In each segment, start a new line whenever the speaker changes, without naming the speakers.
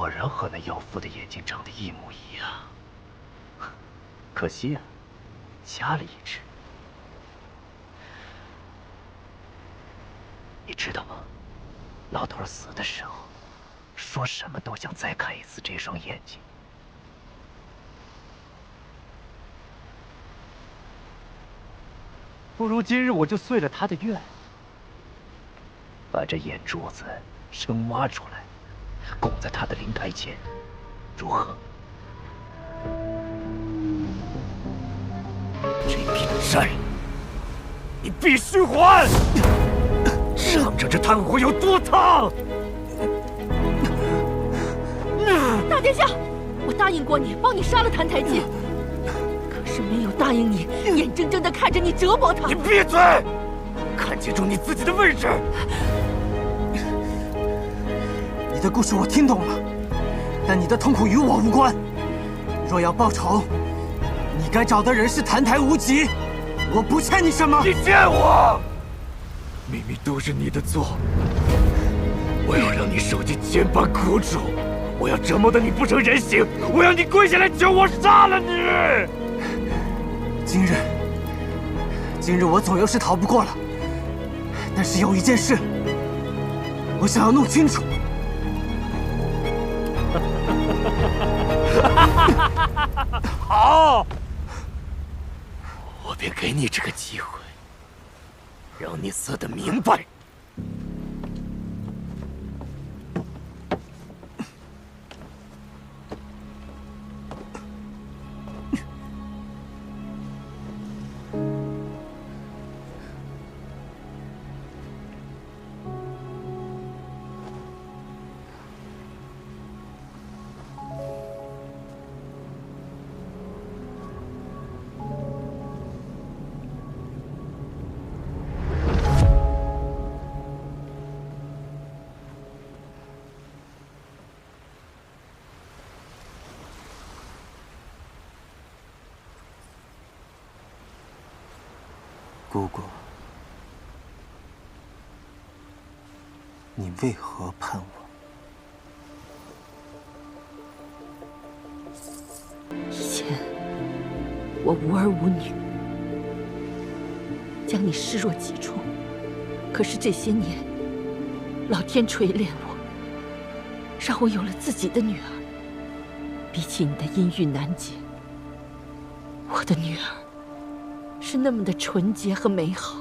果然和那妖妇的眼睛长得一模一样，可惜啊，瞎了一只。你知道吗？老头死的时候，说什么都想再看一次这双眼睛。不如今日我就遂了他的愿，把这眼珠子深挖出来，供在他的灵台前，如何？这笔债，你必须还！尝尝这炭火有多烫！
大殿下，我答应过你，帮你杀了澹台烬，可是没有答应你眼睁睁地看着你折磨他。
你闭嘴！看清楚你自己的位置。
你的故事我听懂了，但你的痛苦与我无关。若要报仇，你该找的人是澹台无极，我不欠你什么。
你欠我！明明都是你的错，我要让你受尽千般苦楚，我要折磨得你不成人形，我要你跪下来求我杀了你！
今日我左右是逃不过了，但是有一件事，我想要弄清楚。
好，我便给你这个机会，让你死得明白。
姑姑，你为何叛我？
以前我无儿无女，将你视若己出。可是这些年，老天垂怜我，让我有了自己的女儿。比起你的阴郁难解，我的女儿是那么的纯洁和美好。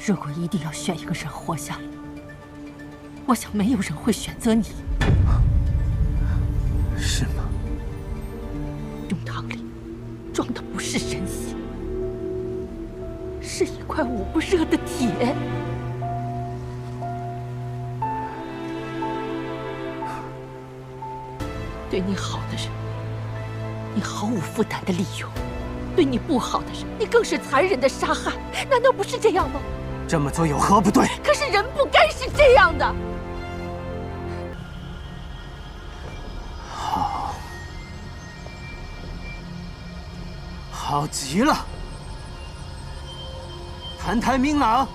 如果一定要选一个人活下来，我想没有人会选择你。
是吗？
胸膛里装的不是人心，是一块捂不热的铁。对你好的人，你毫无负担的利用；对你不好的人，你更是残忍的杀害。难道不是这样吗？
这么做有何不对？
可是人不该是这样的。
好，好极了，澹台明朗，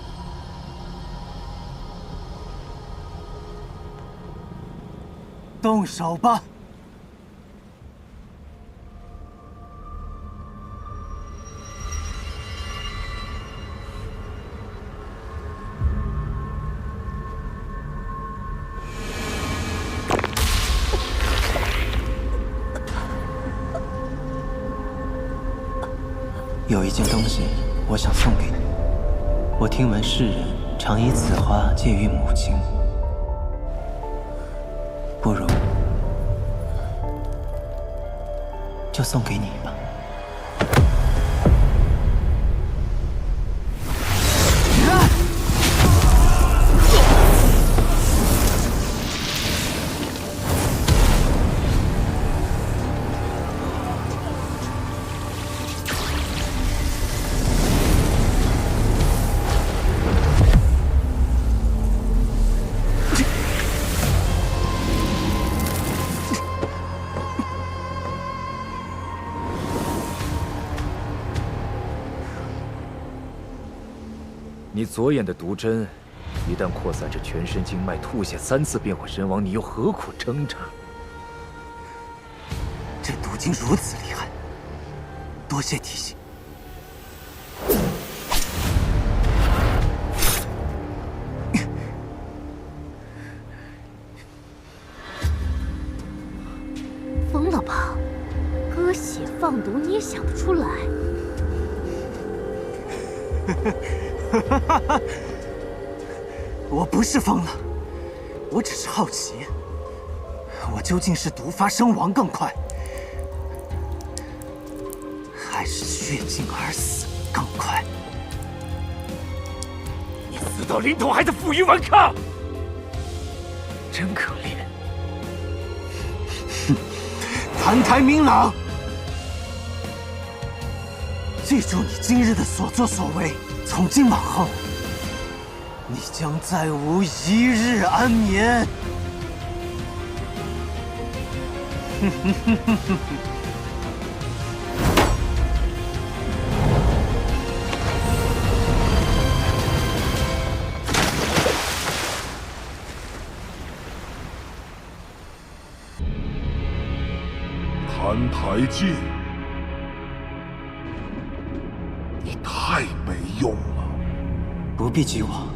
动手吧。有一件东西，我想送给你。我听闻世人常以此花借喻母亲，不如就送给你吧。
你左眼的毒针一旦扩散至全身经脉，吐血3次便会身亡，你又何苦挣扎？
这毒精如此厉害，多谢提醒。
疯了吧？割血放毒你也想得出来？
我不是疯了，我只是好奇，我究竟是毒发身亡更快，还是血尽而死更快？
你死到临头还在负隅顽抗，真可怜。
澹台明朗，记住你今日的所作所为，从今往后，你将再无一日安眠。
澹台烬，你太没用了。
不必激我。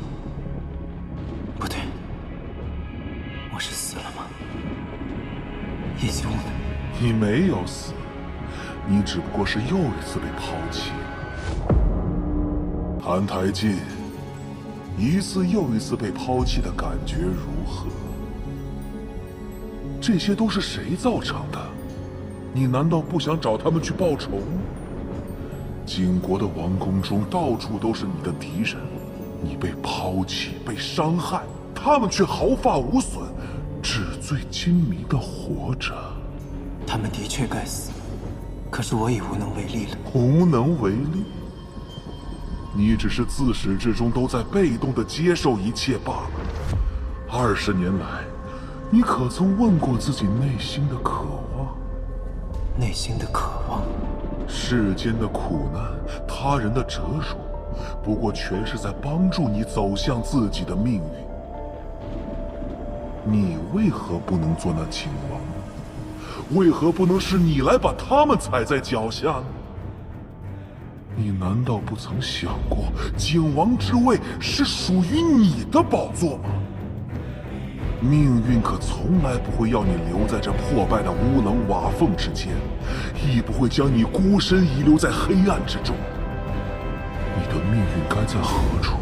不对，我是死了吗？叶修呢？
你没有死，你只不过是又一次被抛弃。澹台烬，一次又一次被抛弃的感觉如何？这些都是谁造成的？你难道不想找他们去报仇？景国的王宫中到处都是你的敌人，你被抛弃、被伤害，他们却毫发无损，纸醉金迷的活着。
他们的确该死，可是我已无能为力了。
无能为力？你只是自始至终都在被动的接受一切罢了。20年来，你可曾问过自己内心的渴望？
内心的渴望，
世间的苦难，他人的折辱，不过全是在帮助你走向自己的命运。你为何不能做那景王？为何不能是你来把他们踩在脚下呢？你难道不曾想过，景王之位是属于你的宝座吗？命运可从来不会要你留在这破败的乌能瓦缝之间，亦不会将你孤身遗留在黑暗之中。你的命运该在何处？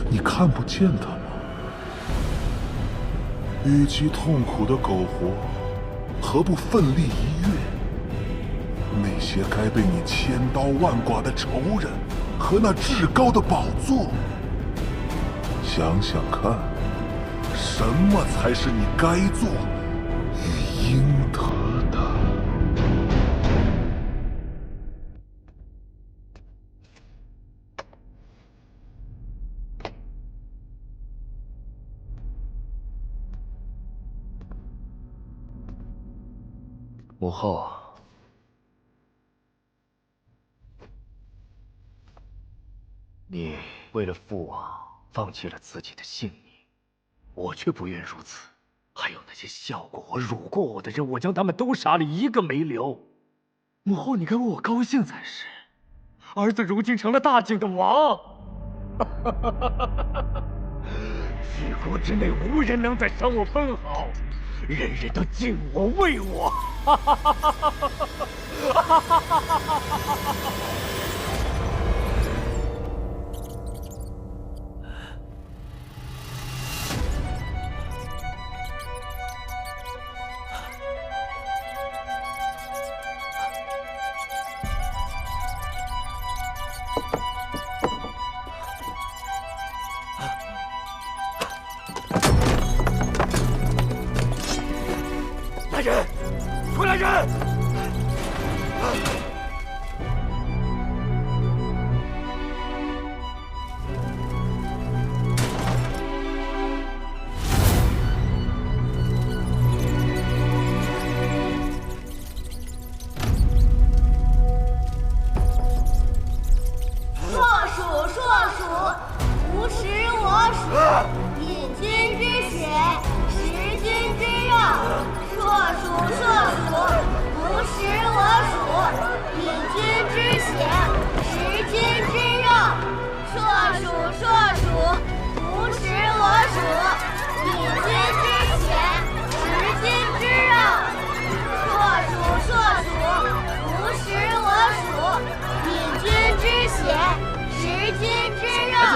你看不见它吗？与其痛苦的苟活，何不奋力一跃？那些该被你千刀万剐的仇人和那至高的宝座，想想看，什么才是你该做与应得的？
母后，你为了父王放弃了自己的性命，我却不愿如此。还有那些笑过我、辱过我的人，我将他们都杀了，一个没留。母后，你该为我高兴才是。儿子如今成了大景的王，举国之内无人能再伤我分毫，人人都敬我、畏我。来人！快来人！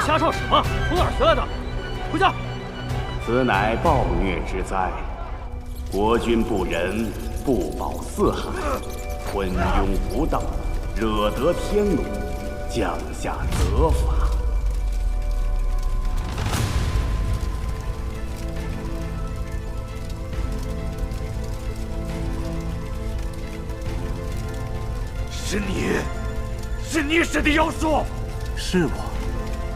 瞎唱什么？从哪儿学来的？回家！
此乃暴虐之灾，国君不仁，不保四海，昏庸无道，惹得天怒，降下责罚。
是你使的妖术。
是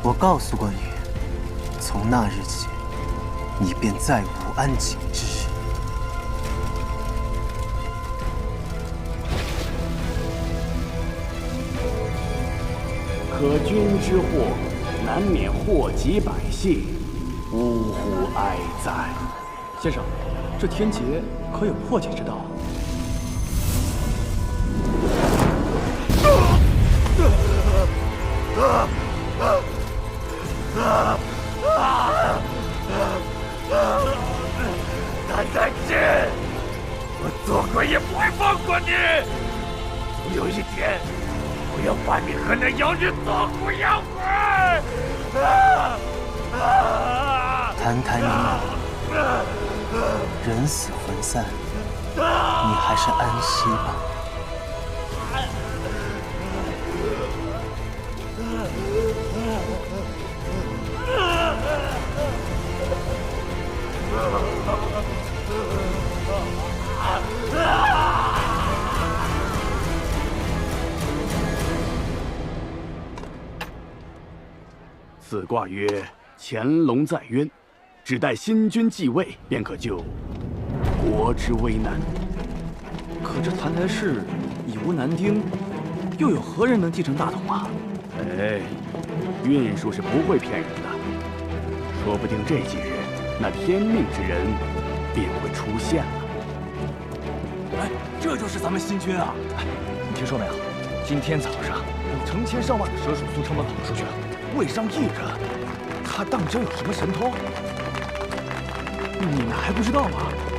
我告诉过你，从那日起，你便再无安寝之日。
可君之祸，难免祸及百姓，呜呼哀哉！
先生，这天劫可有破解之道？
胆胆chết！我做鬼也不会放过你！总有一天，我要把你和那妖女做骨养灰！
澹台明王，人死魂散，你还是安息吧。
此卦曰：乾隆在渊，只待新君继位，便可救国之危难。
可这澹台氏已无男丁，又有何人能继承大统啊？
哎，运数是不会骗人的，说不定这几日那天命之人便会出现了。
哎，这就是咱们新君啊！哎，你听说没有？今天早上有成千上万的蛇鼠从城门跑出去了，未上1人。他当真有什么神通？你们还不知道吗？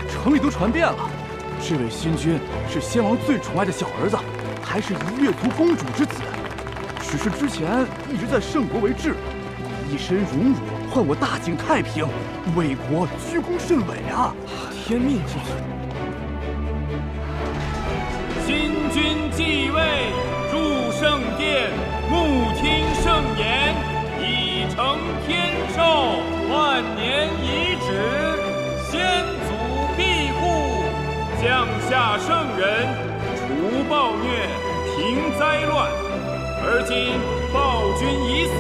城里都传遍了，这位新君是先王最宠爱的小儿子，还是一月族公主之子。只是之前一直在圣国为质，以一身荣辱换我大景太平，为国居功甚伟啊！天命之子。
新君继位，入圣殿，目听圣言，以承天授，万年遗旨，先祖庇护，降下圣人，除暴虐，平灾乱。而今暴君已死，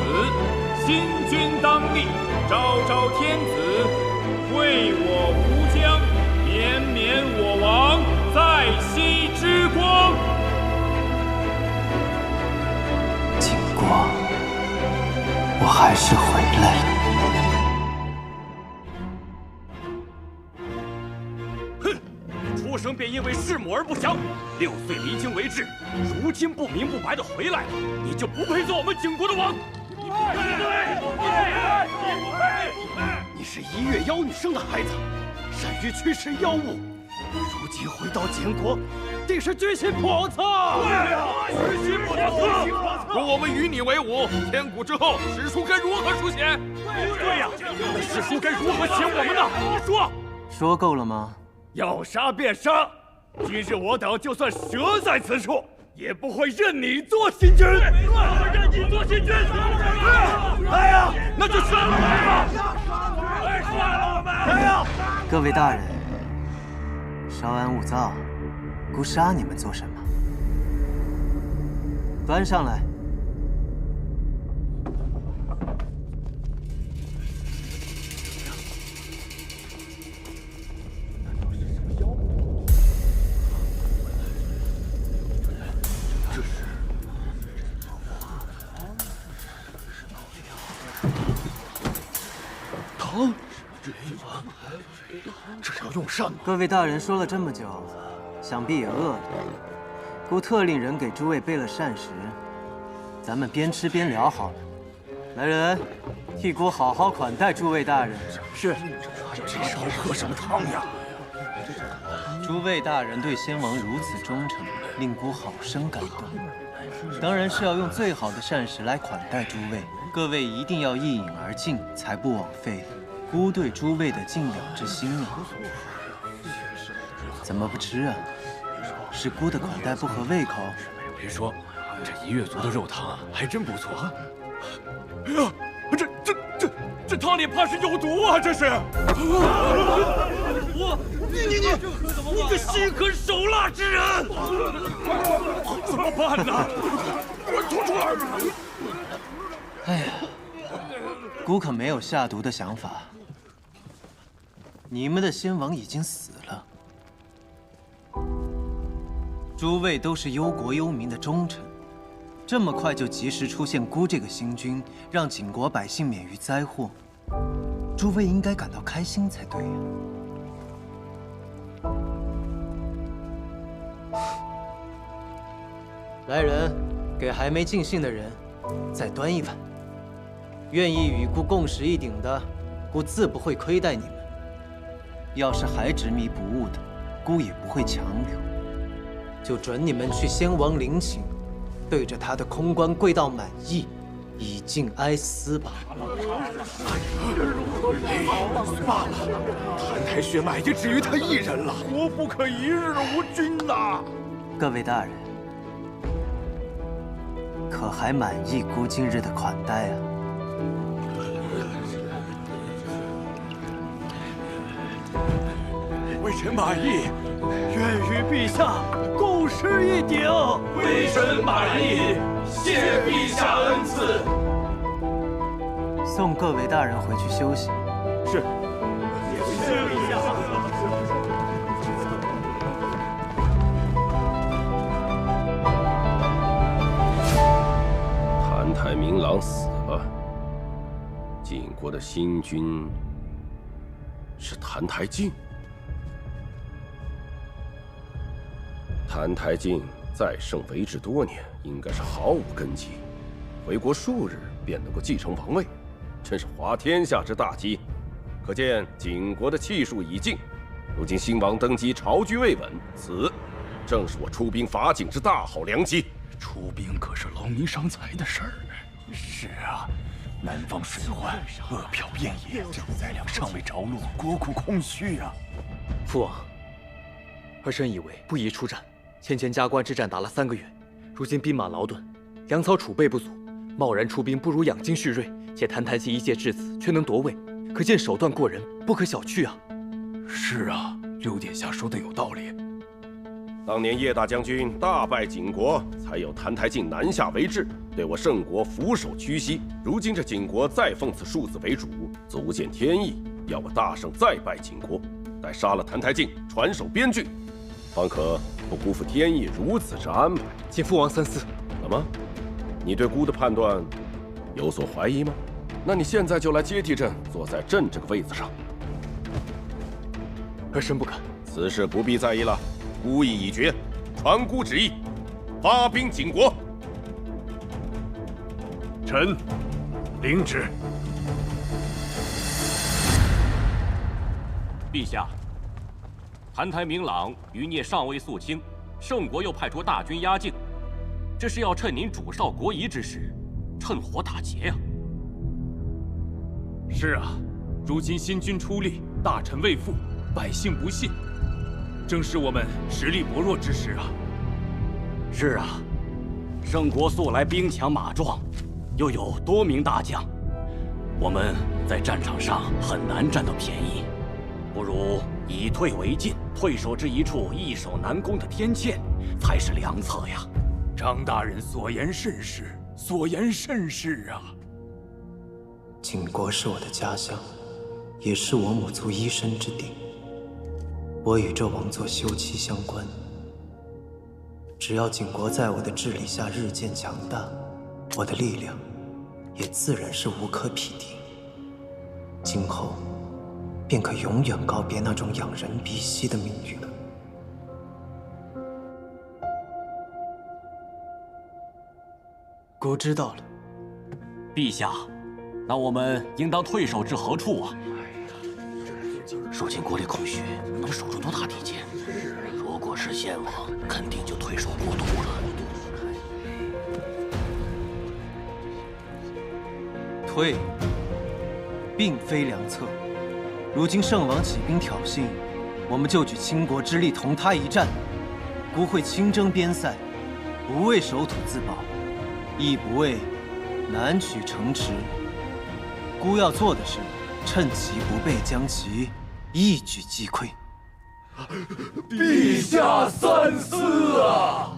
新君当立，昭昭天子，惠我吴疆，绵绵我王在昔之光。
经过，我还是回来了。
出生便因为弑母而不祥，6岁离京为质，如今不明不白的回来了，你就不配做我们景国的王！你不配！你是1月妖女生的孩子，善于驱使妖物，如今回到景国，定是居心叵测。对呀，居心叵测！
若我们与你为伍，千古之后，史书该如何书写？
对呀，那史书该如何写我们呢？你说。
说够了吗？
要杀便杀！今日我等就算折在此处，也不会任你做新君。任你做新君！来呀，那就杀了我们吧！杀了我们！来呀！
各位大人，稍安勿躁，姑杀你们做什么？端上来。
这要用膳吗？
各位大人说了这么久，想必也饿了。姑特令人给诸位备了膳食，咱们边吃边聊好了。来人，替姑好好款待诸位大人。
是。
这是要喝什么汤呀？
诸位大人对先王如此忠诚，令姑好生感动。当然是要用最好的膳食来款待诸位。各位一定要一饮而尽，才不枉费孤对诸位的敬仰之心啊！怎么不吃啊？是孤的款待不合胃口？
别说，这一月族的肉汤还真不错啊！
哎呀，这汤里怕是有毒啊！这是！你个心狠手辣之人！怎么办呢？快吐出来！
哎呀，孤可没有下毒的想法。你们的先王已经死了，诸位都是忧国忧民的忠臣，这么快就及时出现孤这个新君，让景国百姓免于灾祸，诸位应该感到开心才对呀。来人，给还没尽兴的人再端一碗。愿意与孤共食一鼎的，孤自不会亏待你们；要是还执迷不悟的，孤也不会强留，就准你们去先王陵寝，对着他的空棺跪到满意，以尽哀思吧。
罢了，澹台血脉也止于他一人了，国不可一日无君呐！
各位大人，可还满意孤今日的款待啊？
微臣满意，愿与陛下共食一鼎。微臣满意，谢陛下恩赐。
送各位大人回去休息。
是。谢陛下。
澹台明朗死了，晋国的新君是澹台烬。澹台烬在圣为治多年，应该是毫无根基，回国数日便能够继承王位，真是滑天下之大稽。可见景国的气数已尽，如今新王登基，朝局未稳，此正是我出兵伐景之大好良机。
出兵可是劳民伤财的事儿。是啊，南方水患，恶殍遍野，载粮尚未着落，国库空虚啊。
父王，儿臣以为不宜出战。先前加官之战打了3个月，如今兵马劳顿，粮草储备不足，贸然出兵不如养精蓄锐。且澹台烬一介质子，却能夺位，可见手段过人，不可小觑啊！
是啊，刘殿下说的有道理。
当年叶大将军大败景国，才有澹台烬南下为治，对我郑国俯首屈膝。如今这景国再奉此庶子为主，足见天意，要我大胜再败景国，待杀了澹台烬，传首边郡，方可不辜负天意如此之安排。
请父王三思。
怎么？你对孤的判断有所怀疑吗？那你现在就来接替朕，坐在朕这个位子上。
儿臣不敢。
此事不必在意了，孤意已决，传孤旨意，发兵景国。
臣领旨。
陛下，澹台明朗余孽尚未肃清，圣国又派出大军压境，这是要趁您主少国疑之时，趁火打劫呀！
是啊，如今新君出力，大臣未附，百姓不信，正是我们实力薄弱之时啊！
是啊，圣国素来兵强马壮，又有多名大将，我们在战场上很难占到便宜，不如以退为进，退守之一处易守难攻的天堑，才是良策呀！
张大人所言甚是，所言甚是啊！
景国是我的家乡，也是我母族依身之地。我与这王座休戚相关。只要景国在我的治理下日渐强大，我的力量也自然是无可匹敌。今后便可永远告别那种仰人鼻息的命运了。孤知道了。
陛下，那我们应当退守至何处啊？
如今国力空虚，能守住多大地界？如果是先王，肯定就退守国都了。
退，并非良策。如今圣王起兵挑衅，我们就举倾国之力同他一战，孤会亲征边塞，不为守土自保，亦不为南取城池。孤要做的是，趁其不备，将其一举击溃。
陛下三思啊！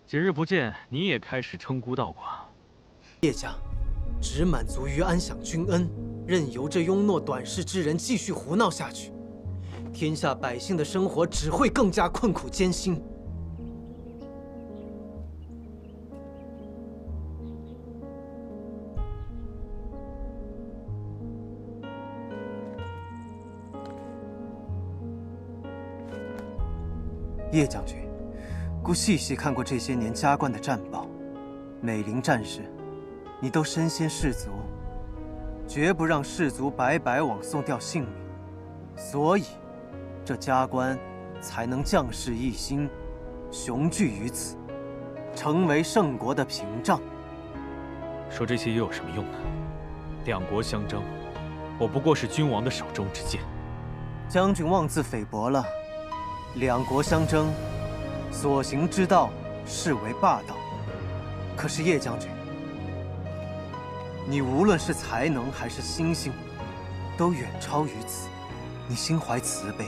几日不见，你也开始称孤道寡。
叶家只满足于安享君恩，任由这庸懦短视之人继续胡闹下去，天下百姓的生活只会更加困苦艰辛。叶将军，孤细细看过这些年加冠的战报，每临战事，你都身先士卒，绝不让士卒白白枉送掉性命，所以这加冠才能将士一心，雄踞于此，成为圣国的屏障。
说这些又有什么用呢？两国相争，我不过是君王的手中之剑。
将军妄自菲薄了。两国相争，所行之道视为霸道。可是叶将军，你无论是才能还是心性，都远超于此。你心怀慈悲，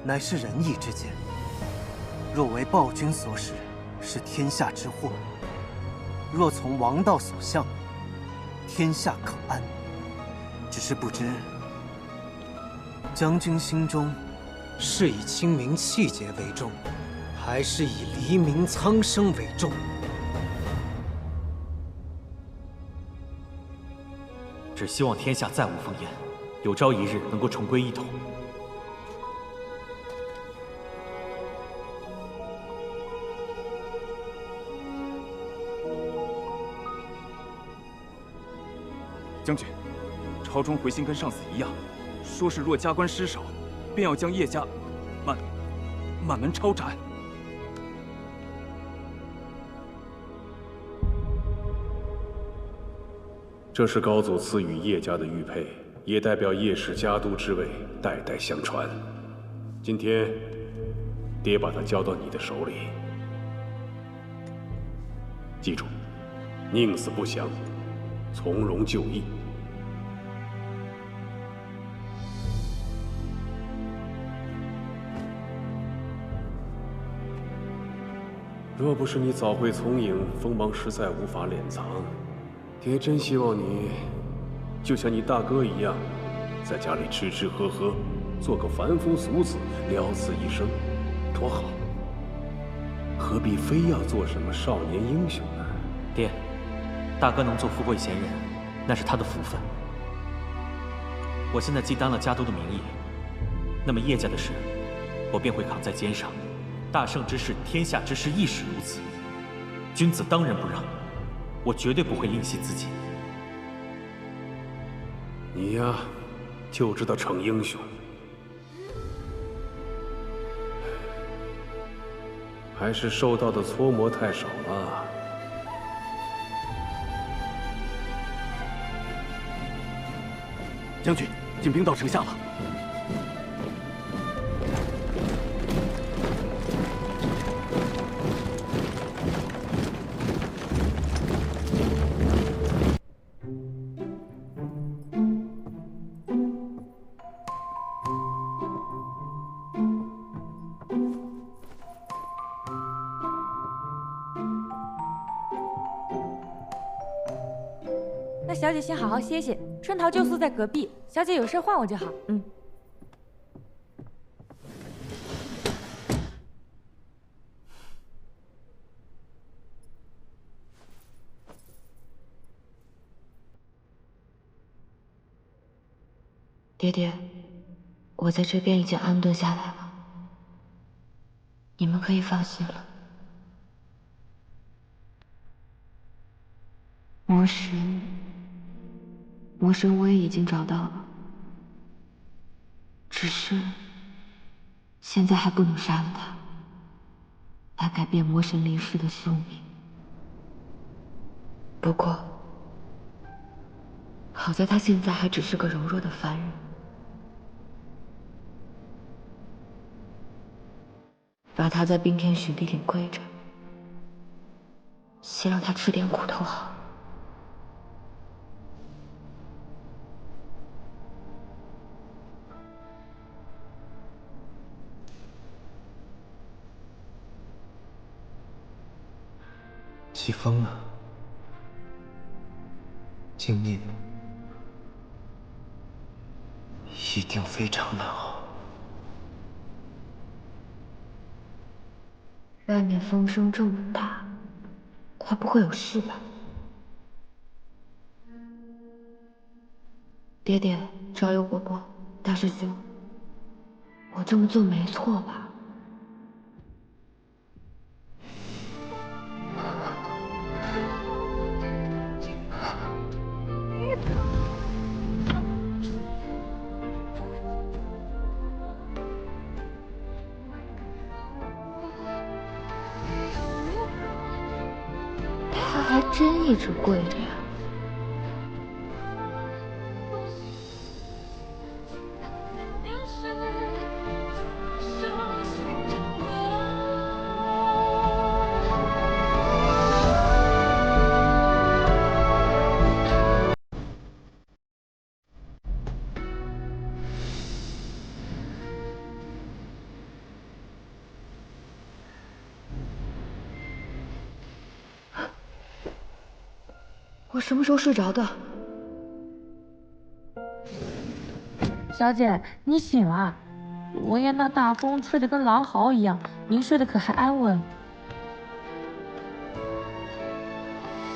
乃是仁义之见。若为暴君所使，是天下之祸；若从王道所向，天下可安。只是不知，将军心中是以清明气节为重，还是以黎民苍生为重？
只希望天下再无烽烟，有朝一日能够重归一统。
将军，朝中回信跟上次一样，说是若加官失守，便要将叶家满门抄斩。
这是高祖赐予叶家的玉佩，也代表叶氏家督之位代代相传。今天，爹把它交到你的手里，记住，宁死不降，从容就义。若不是你早会从影，锋芒实在无法敛藏。爹真希望你，就像你大哥一样，在家里吃吃喝喝，做个凡夫俗子，了此一生，多好。何必非要做什么少年英雄呢？
爹，大哥能做富贵闲人，那是他的福分。我现在既担了家督的名义，那么叶家的事，我便会扛在肩上。大圣之事，天下之事亦是如此。君子当仁不让，我绝对不会吝惜自己。
你呀，就知道逞英雄，还是受到的搓磨太少了。
将军，进兵到城下了。
小姐先好好歇歇，春桃就宿在隔壁，小姐有事唤我就好。嗯。
爹爹，我在这边已经安顿下来了，你们可以放心了。魔神我也已经找到了，只是现在还不能杀了他，来改变魔神临世的宿命。不过，好在他现在还只是个柔弱的凡人，把他在冰天雪地里跪着，先让他吃点苦头好。
季风啊，今年一定非常难熬。
外面风声这么大，他不会有事吧？爹爹，少有伯伯，大师兄，我这么做没错吧？他还真一直跪着呀。我什么时候睡着的？
小姐，你醒了。昨夜那大风吹得跟狼嚎一样，您睡得可还安稳？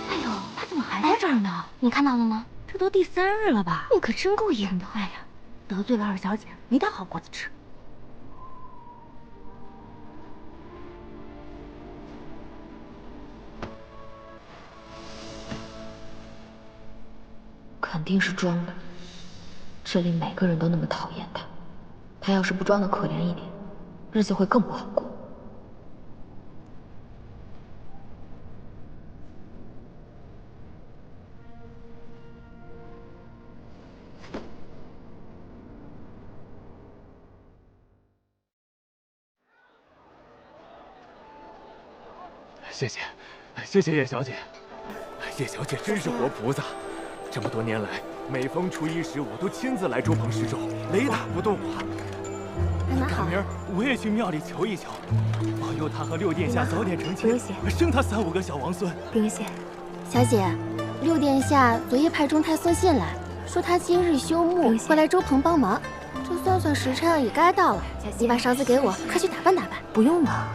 哎呦，他怎么还在这儿呢？你看到了吗？这都第3日了吧？你可真够严的。哎呀，得罪了二小姐，没点好果子吃。
肯定是装的。这里每个人都那么讨厌他，他要是不装的可怜一点，日子会更不好过。
谢谢，谢谢叶小姐。叶小姐真是活菩萨。这么多年来，每逢初一时，我都亲自来周棚施粥，雷打不动啊。赶明儿我也去庙里求一求，保佑他和六殿下早点成亲，生他3、5个小王孙。
不用谢，小姐，六殿下昨夜派中太送信来，说他今日休沐，会来周棚帮忙。这算算时辰也该到了，你把勺子给我，快去打扮打扮。
不用了。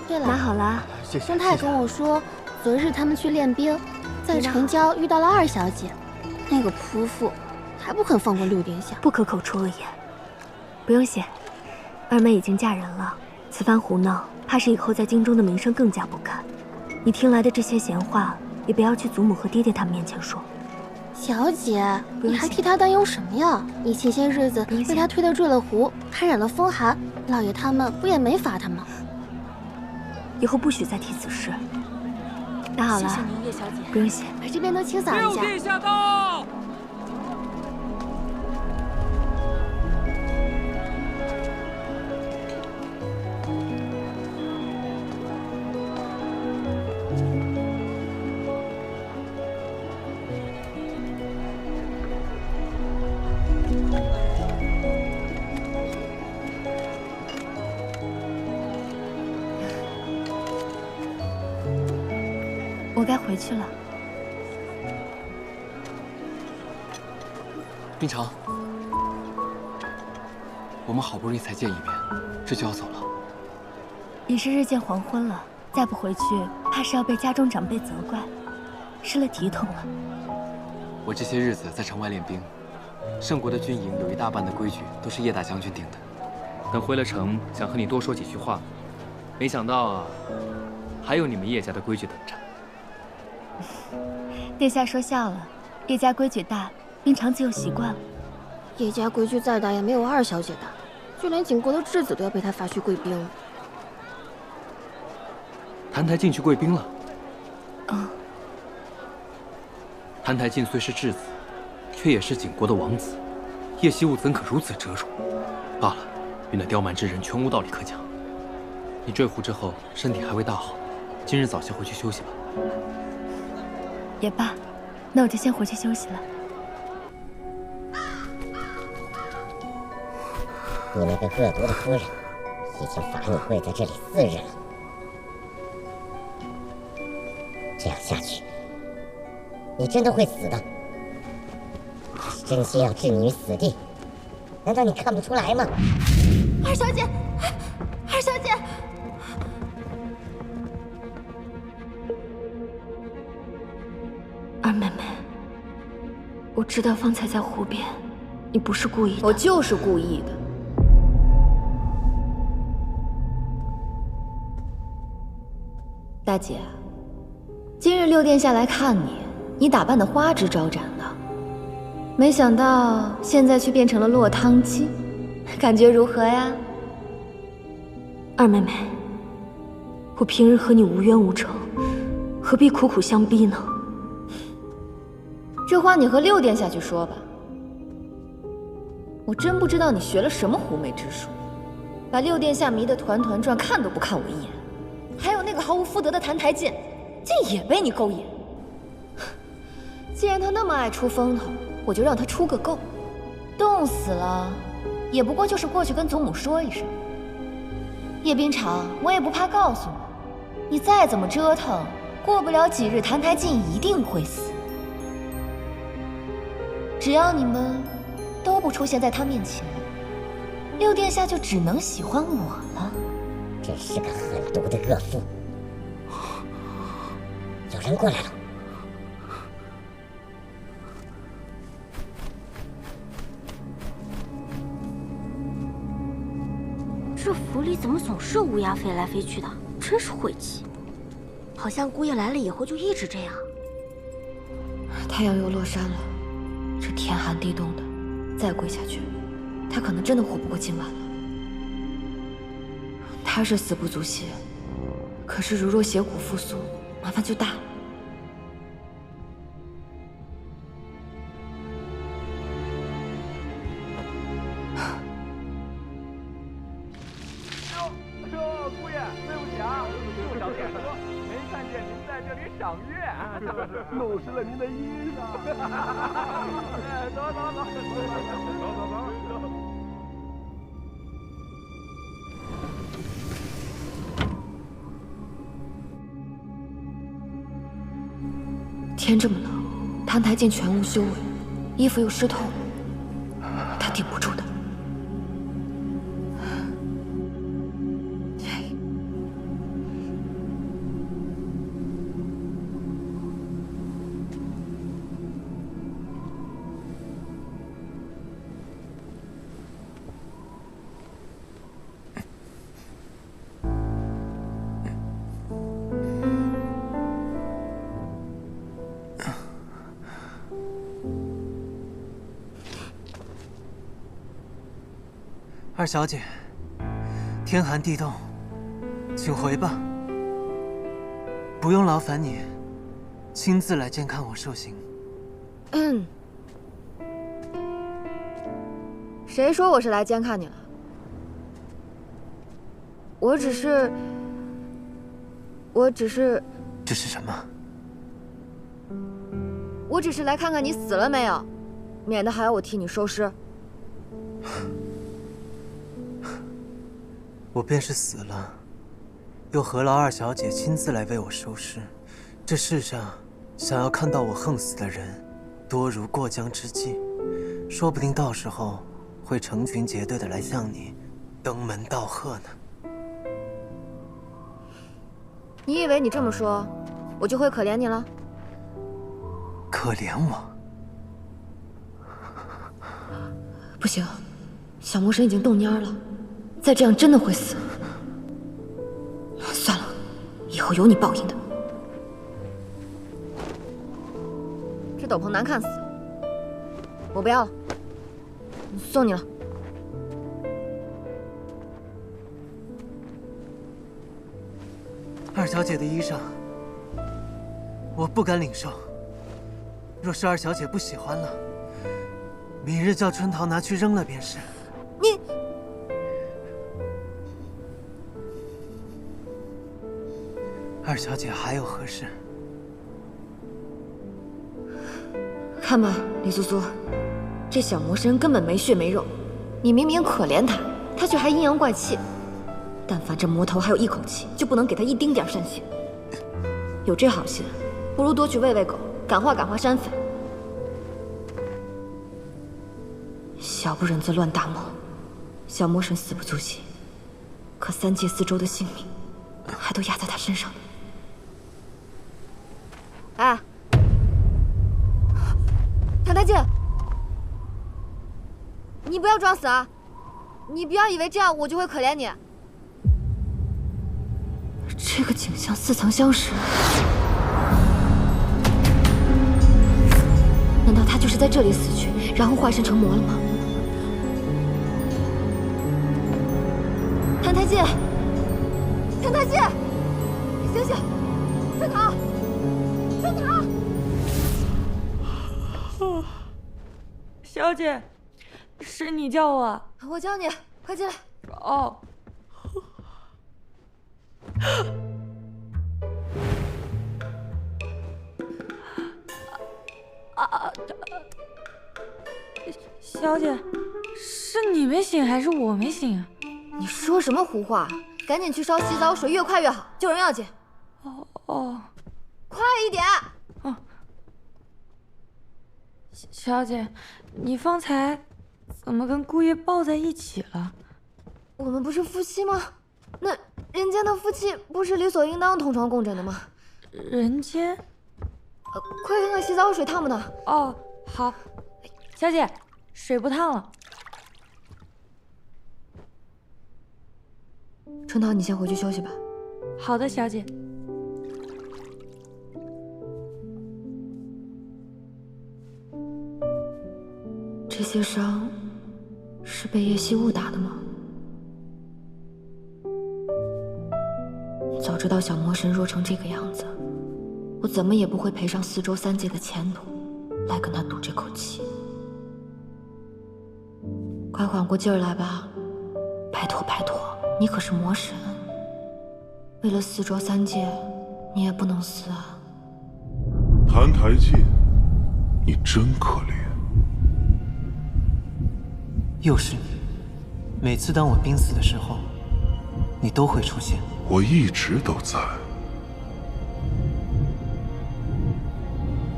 对了，
拿好了。
中太跟我说，昨日他们去练兵，在城郊遇到了二小姐，那个泼妇还不肯放过六殿下，
不可口出恶言。不用谢，二妹已经嫁人了，此番胡闹，怕是以后在京中的名声更加不堪。你听来的这些闲话，也不要去祖母和爹爹他们面前说。
小姐，你还替他担忧什么呀？你前些日子被他推得坠了湖，还染了风寒，老爷他们不也没罚他吗？
以后不许再提此事。那好了，
谢谢您，叶小姐。
不用谢，
把这边都清扫一下。
六殿下到。
我该回去了。
冰城，我们好不容易才见一面，这就要走了。
已是日渐黄昏了，再不回去，怕是要被家中长辈责怪，失了体统了。
我这些日子在城外练兵，圣国的军营有一大半的规矩都是叶大将军定的。等回了城，想和你多说几句话，没想到啊，还有你们叶家的规矩等着。
殿下说笑了，叶家规矩大，冰长自有习惯了。
叶家规矩再大也没有二小姐大，就连景国的质子都要被他发去贵宾了。
澹台进去贵宾了。
嗯。
澹台烬虽是质子，却也是景国的王子，叶惜雾怎可如此折辱？罢了，与那刁蛮之人全无道理可讲。你坠湖之后身体还未大好，今日早些回去休息吧。
也罢，那我就先回去休息了。
你那个恶毒的夫人，已经罚你跪在这里4日了。这样下去，你真的会死的。他是真心要置你于死地，难道你看不出来吗？
二小姐，二小姐。
二妹妹，我知道方才在湖边，你不是故意的。
我就是故意的。大姐，今日六殿下来看你，你打扮的花枝招展的，没想到现在却变成了落汤鸡，感觉如何呀？
二妹妹，我平日和你无冤无仇，何必苦苦相逼呢？
这话你和六殿下去说吧。我真不知道你学了什么狐媚之术，把六殿下迷得团团转，看都不看我一眼。还有那个毫无夫德的澹台烬，竟也被你勾引。既然他那么爱出风头，我就让他出个够。冻死了，也不过就是过去跟祖母说一声。叶冰裳，我也不怕告诉你，你再怎么折腾，过不了几日，澹台烬一定会死。只要你们都不出现在他面前，六殿下就只能喜欢我了。
真是个狠毒的恶妇！有人过来了。
这府里怎么总是乌鸦飞来飞去的？真是晦气。好像姑爷来了以后就一直这样。
太阳又落山了，这天寒地冻的，再跪下去，他可能真的活不过今晚了。他是死不足惜，可是如若血骨复苏，麻烦就大了。
姑爷，对不起啊，陆小姐说没看见您在这里赏月，弄湿了您的衣裳。走。
天这么冷，澹台烬全无修为，衣服又湿透，他顶不住的。
二小姐，天寒地冻，请回吧。不用劳烦你亲自来监看我受刑。
谁说我是来监看你了？我只是……
这是什么？
我只是来看看你死了没有，免得还要我替你收尸。
我便是死了，又何劳二小姐亲自来为我收尸？这世上想要看到我横死的人，多如过江之鲫，说不定到时候会成群结队的来向你登门道贺呢。
你以为你这么说，我就会可怜你了？
可怜我？
不行，小魔神已经冻蔫了。再这样真的会死。算了，以后有你报应的。这斗篷难看死了，我不要了，送你了。
二小姐的衣裳，我不敢领受。若是二小姐不喜欢了，明日叫春桃拿去扔了便是。
你，
二小姐还有何事？
看吧，李苏苏，这小魔神根本没血没肉，你明明可怜他，他却还阴阳怪气。但凡这魔头还有一口气，就不能给他一丁点善心。有这好心，不如多去喂喂狗，感化感化山匪。小不忍则乱大谋，小魔神死不足惜，可3界4周的性命，还都压在他身上。哎，谭太静，你不要装死啊！你不要以为这样我就会可怜你。这个景象似曾相识，难道他就是在这里死去，然后化身成魔了吗？谭太静，谭太静，醒醒！春桃，春桃！
小姐，是你叫我？
我叫你，快进来。
哦。小姐，是你没醒还是我没醒啊？
你说什么胡话？赶紧去烧洗澡水，越快越好，救人要紧。
哦，
快一点！
哦，小姐，你方才怎么跟姑爷抱在一起了？
我们不是夫妻吗？那人间的夫妻不是理所应当同床共枕的吗？
人间？
快看看洗澡水烫不烫？
哦，好。小姐，水不烫了。
春桃，你先回去休息吧。
好的，小姐。
这些伤是被叶夕雾打的吗？早知道小魔神弱成这个样子，我怎么也不会赔上4周3界的前途，来跟他赌这口气。快缓过劲儿来吧，拜托拜托，你可是魔神，为了4周3界，你也不能死啊！
谭台烬，你真可怜。
又是你，每次当我濒死的时候，你都会出现。
我一直都在。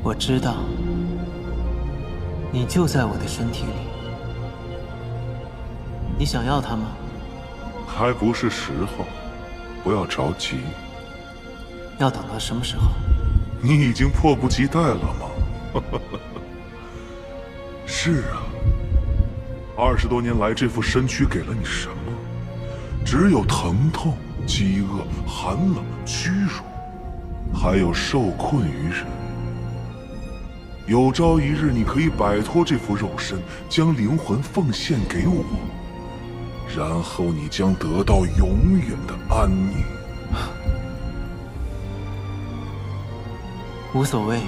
我知道，你就在我的身体里。你想要它吗？
还不是时候，不要着急。
要等到什么时候？
你已经迫不及待了吗？是啊，20多年来，这副身躯给了你什么？只有疼痛、饥饿、寒冷、屈辱，还有受困于人。有朝一日，你可以摆脱这副肉身，将灵魂奉献给我，然后你将得到永远的安宁。
无所谓，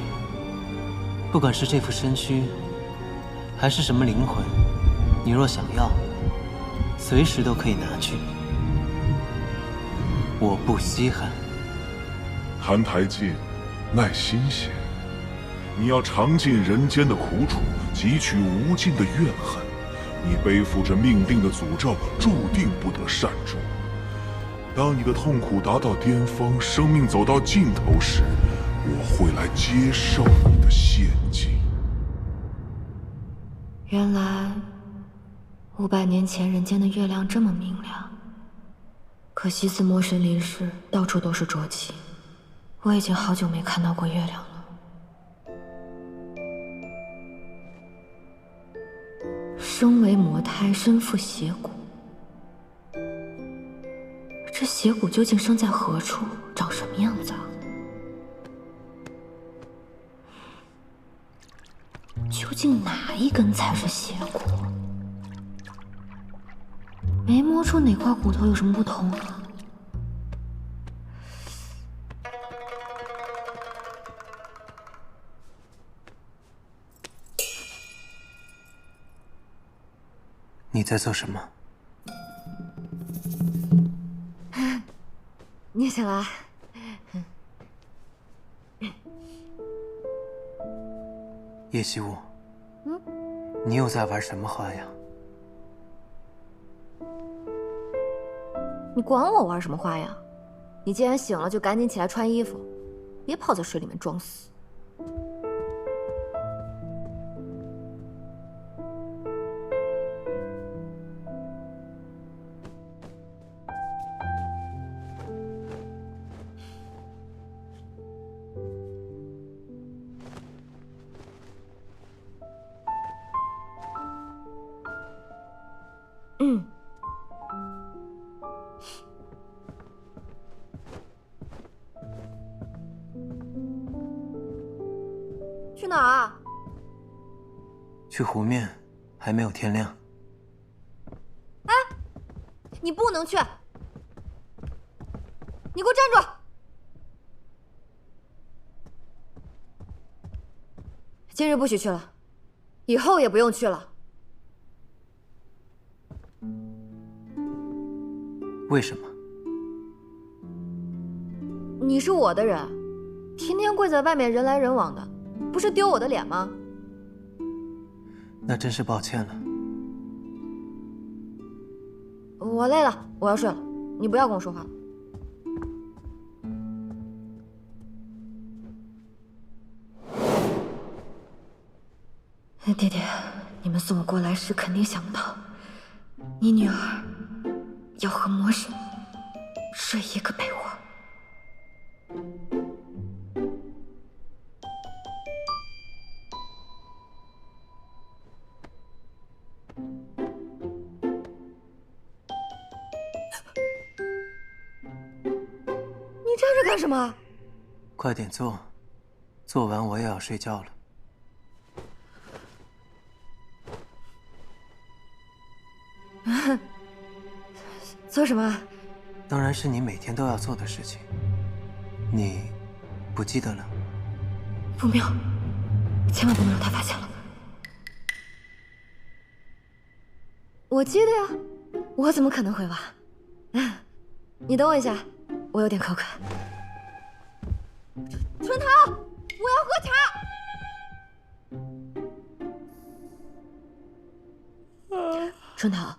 不管是这副身躯，还是什么灵魂，你若想要，随时都可以拿去。我不稀罕。
谭台烬，耐心些。你要尝尽人间的苦楚，汲取无尽的怨恨。你背负着命定的诅咒，注定不得善终。当你的痛苦达到巅峰，生命走到尽头时，我会来接受你的献祭。
原来500年前人间的月亮这么明亮，可惜自魔神离世，到处都是浊气。我已经好久没看到过月亮了。生为魔胎，身负邪骨。这邪骨究竟生在何处，长什么样子啊？究竟哪一根才是邪骨？没摸出哪块骨头有什么不同啊？
你在做什么？
你也醒了？
叶希雾，你又在玩什么花样？
你管我玩什么花样？你既然醒了，就赶紧起来穿衣服，别泡在水里面装死。去哪儿啊？
去湖面，还没有天亮。
哎，你不能去！你给我站住！今日不许去了，以后也不用去了。
为什么？
你是我的人，天天跪在外面人来人往的，不是丢我的脸吗？
那真是抱歉了。
我累了，我要睡了，你不要跟我说话。爹爹，你们送我过来时肯定想不到，你女儿要和魔神睡一个被窝。你站着干什么？
快点做，做完我也要睡觉了。
做什么？
当然是你每天都要做的事情。你不记得了？
不妙，千万不能让他发现了。我记得呀，我怎么可能会忘？你等我一下，我有点口渴。春桃，我要喝茶。春桃，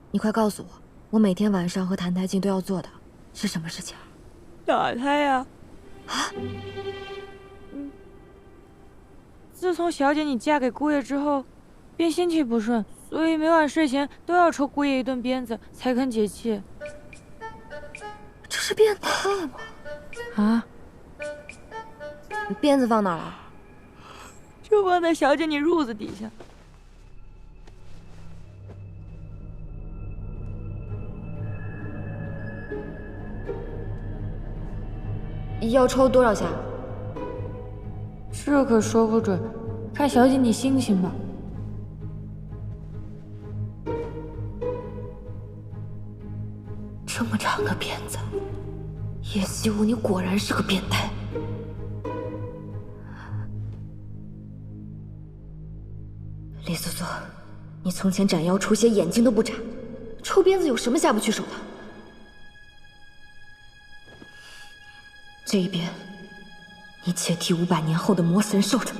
你快告诉我每天晚上和谭台烬都要做的是什么事情？
打他呀！
啊？
自从小姐你嫁给姑爷之后，便心气不顺，所以每晚睡前都要抽姑爷一顿鞭子才肯解气。
这是变态吗？
啊？
你鞭子放哪儿了？
就放在小姐你褥子底下。
要抽多少下？
这可说不准，看小姐你心情吧。
这么长的鞭子，叶希雾，你果然是个变态。李素素，你从前斩妖除邪，眼睛都不眨，抽鞭子有什么下不去手的？这一鞭，你且替500年后的魔神受着。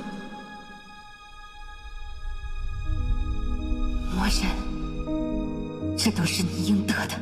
魔神，这都是你应得的。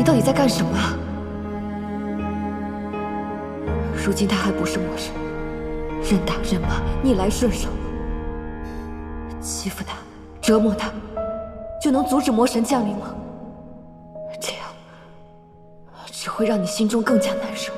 到底在干什么啊？如今他还不是魔神，任打任骂，逆来顺受，欺负他，折磨他，就能阻止魔神降临吗？这样只会让你心中更加难受。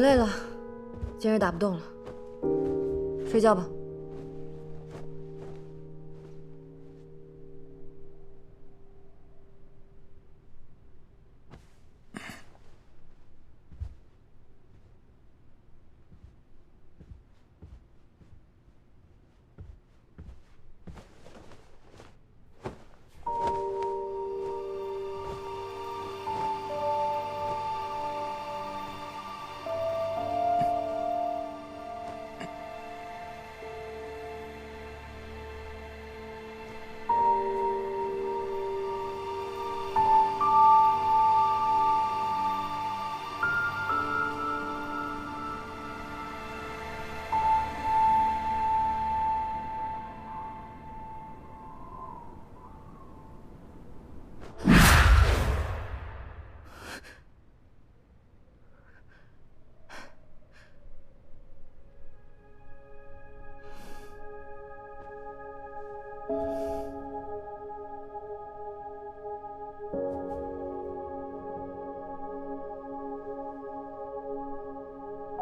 累了，今日打不动了，睡觉吧。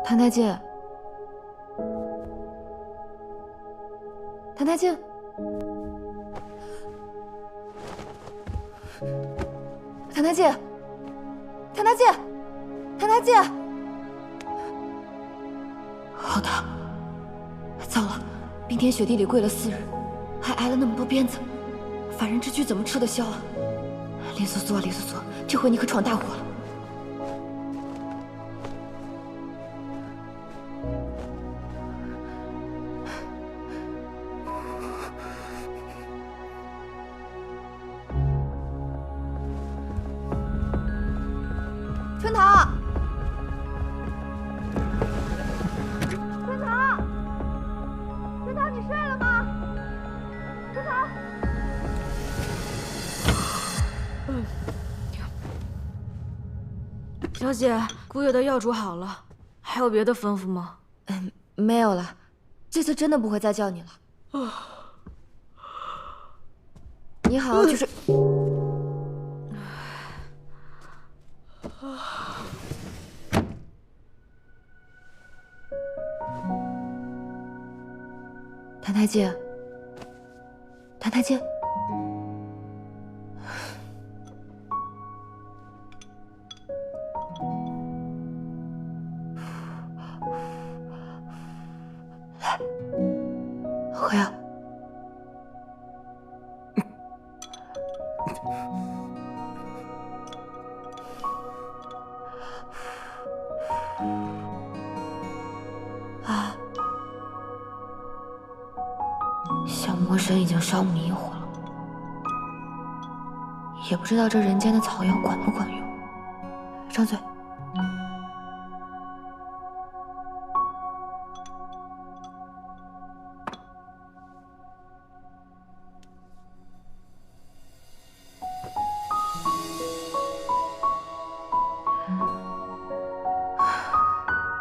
谭太介，谭太介，谭太介，谭太介，谭太介，好大！糟了，冰天雪地里跪了4日，还挨了那么多鞭子，凡人之躯怎么吃得消啊？林素素啊，林素素，这回你可闯大祸了！春桃，春桃，春桃，你睡了吗？春桃，
小姐，姑爷的药煮好了，还有别的吩咐吗？
没有了，这次真的不会再叫你了。你好好去睡。谭太介，谭太介，来，回啊！啊！小魔神已经烧迷糊了，也不知道这人间的草药管不管用。张嘴。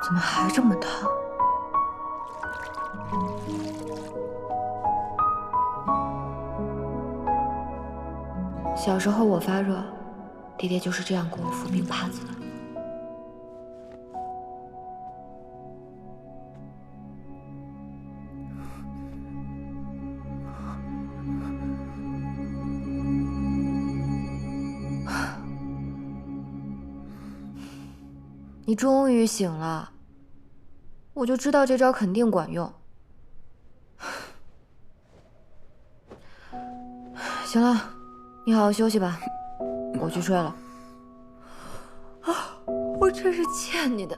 怎么还这么烫？小时候我发热，爹爹就是这样给我敷冰帕子的。你终于醒了，我就知道这招肯定管用。行了，你好好休息吧，我去睡了。啊，我真是欠你的。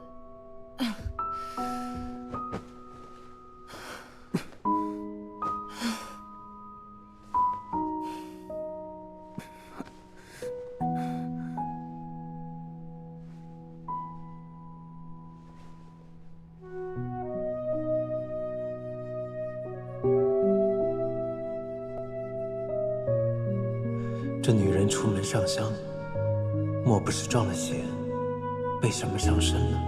这女人出门上香，莫不是撞了邪，被什么上身了？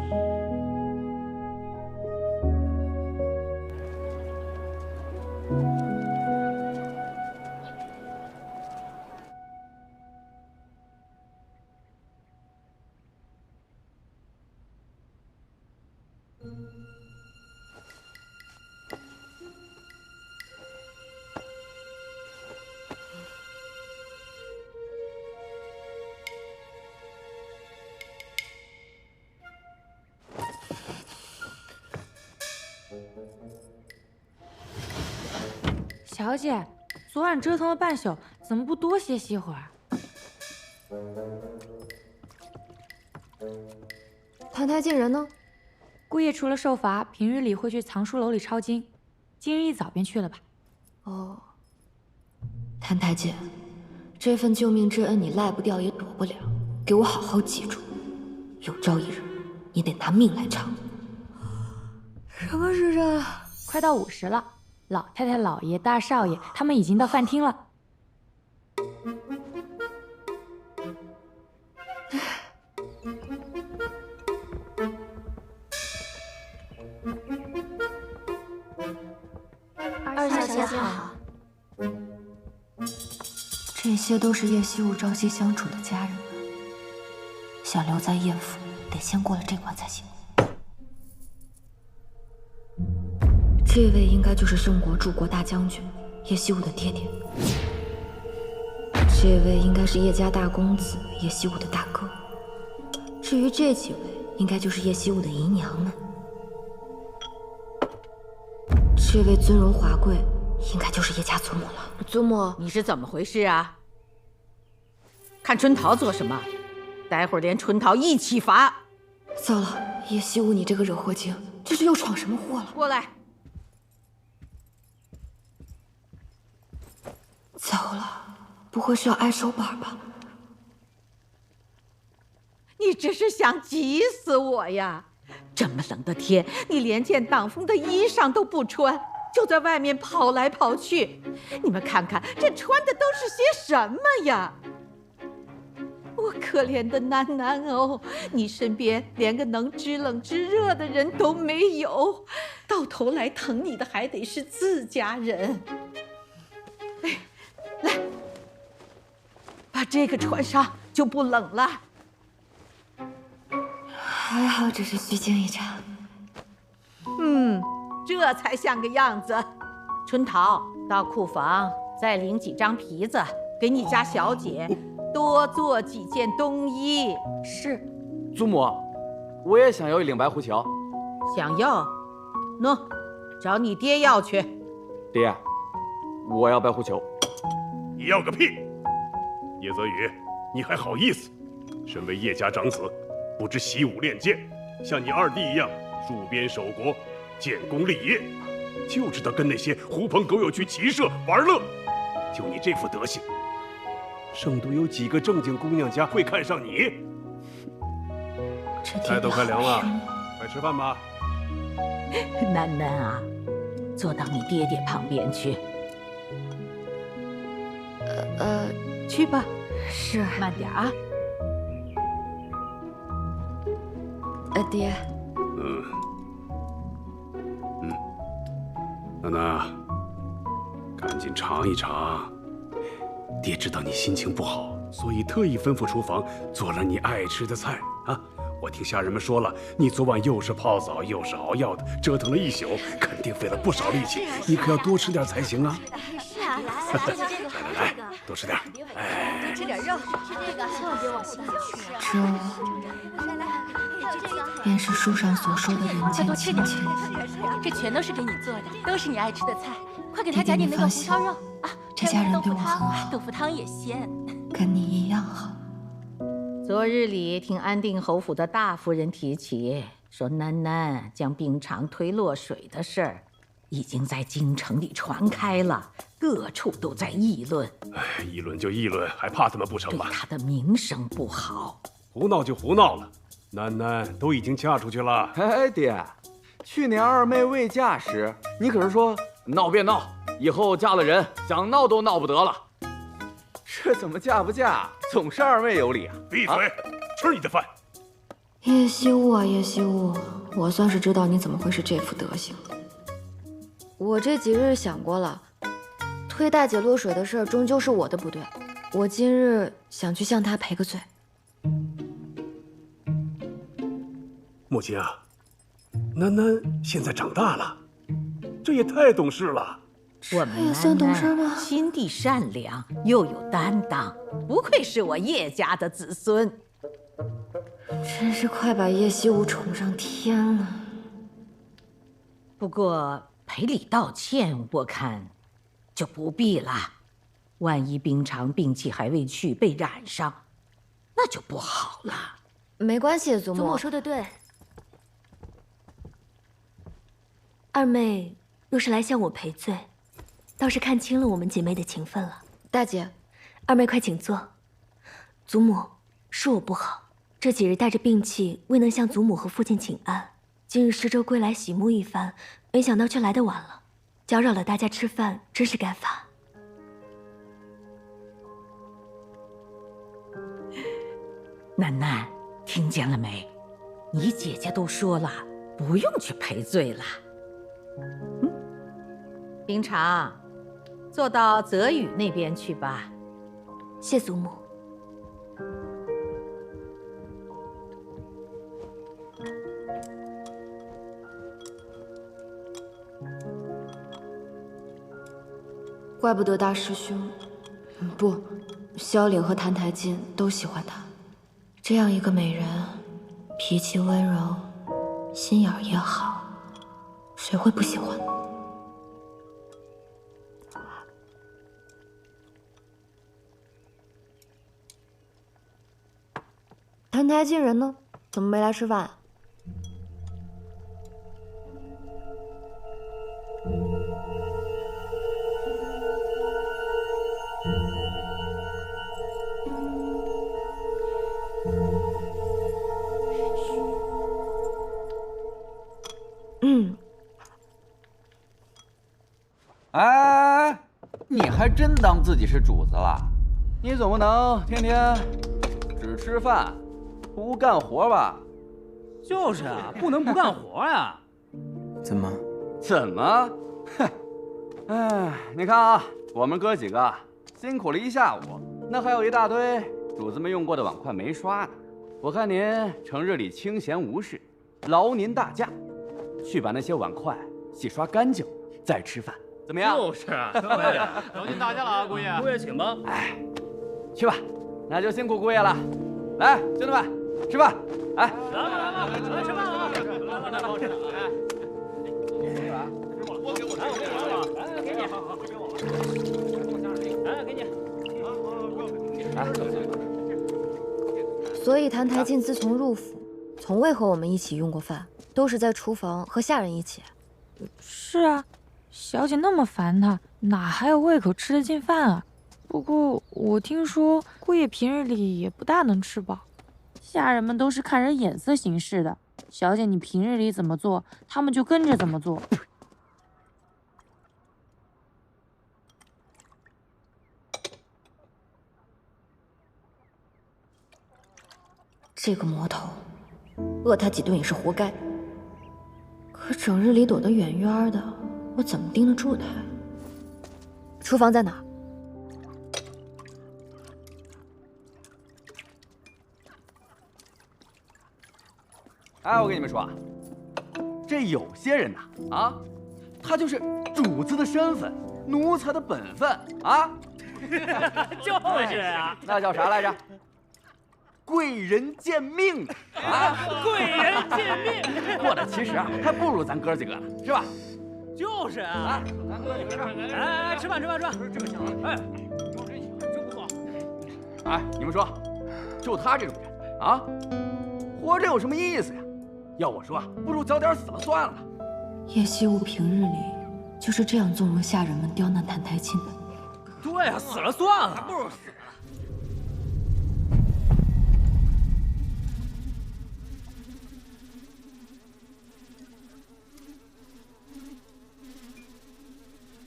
小姐，昨晚折腾了半宿，怎么不多歇息会儿？
谭台烬人呢？
姑爷除了受罚，平日里会去藏书楼里抄经，今日一早便去了吧？
哦，谭台烬，这份救命之恩你赖不掉也躲不了，给我好好记住，有朝一日你得拿命来偿。
什么时辰？快到午时了，老太太、老爷、大少爷他们已经到饭厅了。
二小姐好。这些都是叶惜雾朝夕相处的家人们，想留在叶府，得先过了这关才行。这位应该就是圣国柱国大将军叶惜雾的爹爹，这位应该是叶家大公子叶惜雾的大哥，至于这几位，应该就是叶惜雾的姨娘们。这位尊荣华贵，应该就是叶家祖母了。
祖母，你是怎么回事啊？看春桃做什么？待会儿连春桃一起罚。
糟了，叶惜雾，你这个惹祸精，这是又闯什么祸了？
过来。
糟了，不会是要挨手板吧？
你这是想急死我呀！这么冷的天，你连件挡风的衣裳都不穿，就在外面跑来跑去。你们看看，这穿的都是些什么呀？我可怜的楠楠哦，你身边连个能知冷知热的人都没有，到头来疼你的还得是自家人。哎，来，把这个穿上就不冷了。
还好只是虚惊一场。
这才像个样子。春桃，到库房再领几张皮子，给你家小姐多做几件冬衣。
是。
祖母，我也想要一领白狐裘。
想要？喏，找你爹要去。
爹，我要白狐裘。
你要个屁！叶泽宇，你还好意思？身为叶家长子，不知习武练剑，像你二弟一样戍边守国、建功立业，就知道跟那些狐朋狗友去骑射玩乐。就你这副德行，圣都有几个正经姑娘家会看上你？菜都快凉了，快吃饭吧。
楠楠啊，坐到你爹爹旁边去。去吧。
是。
慢点啊。
爹。
楠楠，赶紧尝一尝。爹知道你心情不好，所以特意吩咐厨房做了你爱吃的菜啊。我听下人们说了，你昨晚又是泡澡又是熬药的，折腾了一宿，肯定费了不少力气。你可要多吃点才行啊！
是啊，来，
多吃点。
哎，多吃点肉，吃这个，千万别往心里去。
这便是书上所说的人间亲情。
这全都是给你做的，都是你爱吃的菜。快给他加点那个红烧肉啊！
这家人对我很好，
豆腐汤也鲜，
跟你一样好。
昨日里听安定侯府的大夫人提起，说楠楠将冰场推落水的事儿，已经在京城里传开了，各处都在议论。
哎，议论就议论，还怕他们不成吗？
对他的名声不好。
胡闹就胡闹了，楠楠都已经嫁出去了。
哎，爹，去年二妹未嫁时，你可是说闹便闹，以后嫁了人，想闹都闹不得了。这怎么嫁不嫁，总是二妹有理啊！
闭嘴，吃你的饭。
叶惜雾啊，叶惜雾，我算是知道你怎么会是这副德行。我这几日想过了，推大姐落水的事儿终究是我的不对，我今日想去向她赔个罪。
母亲啊，楠楠现在长大了，这也太懂事了。
我们
算懂事吗？
心地善良，又有担当，不愧是我叶家的子孙。
真是快把叶惜雾宠上天了。
不过赔礼道歉，我看
就不必了。万一冰常病气还未去，被染上，那就不好了。
没关系，祖母。
祖母说的对。二妹若是来向我赔罪，倒是看清了我们姐妹的情分了。
大姐，
二妹快请坐。祖母，是我不好，这几日带着病气，未能向祖母和父亲请安。今日施粥归来洗沐一番，没想到却来得晚了，搅扰了大家吃饭，真是该罚。
楠楠，听见了没？你姐姐都说了，不用去赔罪了。冰常，坐到泽宇那边去吧。
谢祖母。
怪不得大师兄，不，萧岭和谭台烬都喜欢她。这样一个美人，脾气温柔，心眼儿也好，谁会不喜欢呢？谭台烬人呢？怎么没来吃饭？
哎，你还真当自己是主子了？你总不能天天只吃饭不干活吧？
就是啊，不能不干活呀。
怎么？
哼！哎，你看啊，我们哥几个辛苦了一下午，那还有一大堆主子们用过的碗筷没刷呢。我看您成日里清闲无事，劳您大驾，去把那些碗筷洗刷干净，再吃饭。怎么样？
就是啊，对呀，劳您大驾了啊，姑爷。姑爷请吧。
哎，去吧，那就辛苦姑爷了。来，兄弟们，吃饭！哎，
来吃饭啊！来，包吃。哎，我给我，给你，给我，哎，给
你。所以谭台烬自从入府，从未和我们一起用过饭，都是在厨房和下人一起。
是啊。小姐那么烦他，哪还有胃口吃得进饭啊？不过我听说姑爷平日里也不大能吃饱，下人们都是看人眼色行事的。小姐你平日里怎么做，他们就跟着怎么做。
这个魔头，饿他几顿也是活该。可整日里躲得远远的。我怎么盯得住他？厨房在哪儿？
哎，我跟你们说啊，这有些人呐，他就是主子的身份，奴才的本分啊。
就是啊，
那叫啥来着？贵人见命啊！
贵人见命，
过得其实啊，还不如咱哥几个呢，是吧？
就是啊，咱哥几个哎，吃饭，这个香，哎，真不错。
哎，你们说，就他这种人啊，活着有什么意思呀？要我说，不如早点死了算了。
叶惜雾平日里就是这样纵容下人们刁难谭台烬的。
对啊，死了算了，还不如死了。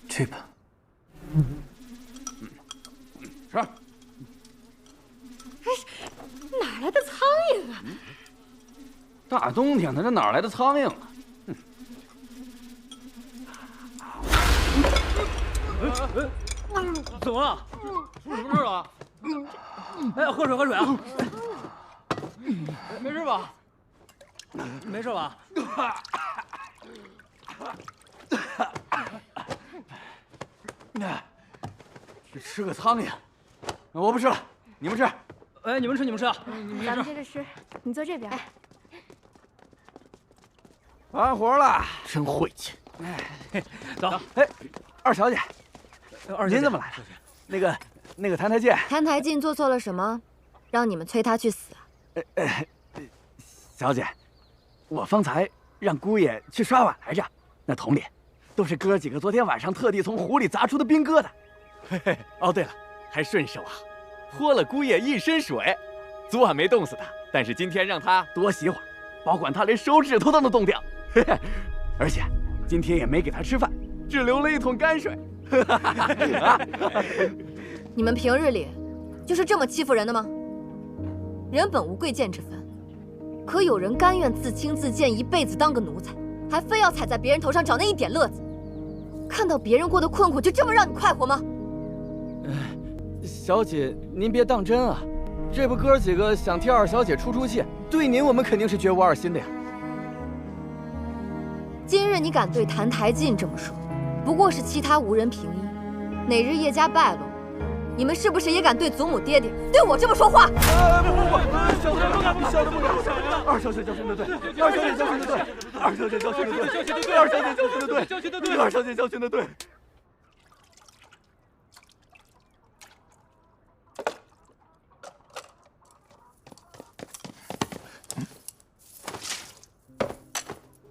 去吧。
是。
哪来的苍蝇啊？
大冬天的，这哪来的苍蝇啊？
怎么了？出什么事了？哎，喝水啊！没事吧？没事吧？
只吃个苍蝇，我不吃了，你们吃。
哎，你们吃。
咱们接着吃，你坐这边。
完活了，
真晦气。
走。哎，二小姐，您怎么来了？那个谭台烬，
谭台烬做错了什么，让你们催他去死啊？
小姐，我方才让姑爷去刷碗来着，那桶里都是哥几个昨天晚上特地从湖里砸出的冰疙瘩。
嘿嘿，哦对了，还顺手啊，泼了姑爷一身水。昨晚没冻死他，但是今天让他
多洗会儿，保管他连手指头都能冻掉。嘿嘿，而且今天也没给他吃饭，只留了一桶泔水。
你们平日里就是这么欺负人的吗？人本无贵贱之分，可有人甘愿自轻自贱，一辈子当个奴才，还非要踩在别人头上找那一点乐子？看到别人过得困苦，就这么让你快活吗？
小姐，您别当真啊，这不哥几个想替二小姐出气，对您我们肯定是绝无二心的呀。
今日你敢对谭台烬这么说，不过是其他无人凭依。哪日叶家败落，你们是不是也敢对祖母爹爹对我这么说话？
不，小的不敢，二小姐教训的对，二小姐教训的对，二小姐教训的对，二小姐教训的对，二小姐教训的对。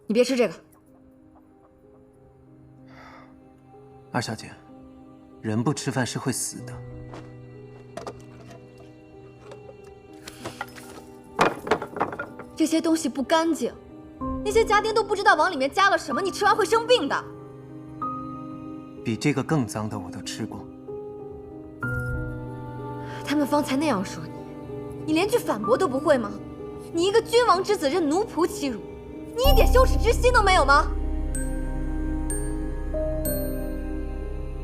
你别吃这个。
二小姐，人不吃饭是会死的。
这些东西不干净，那些家丁都不知道往里面加了什么，你吃完会生病的。
比这个更脏的我都吃过。
他们方才那样说你，你连句反驳都不会吗？你一个君王之子任奴仆欺辱，你一点羞耻之心都没有吗？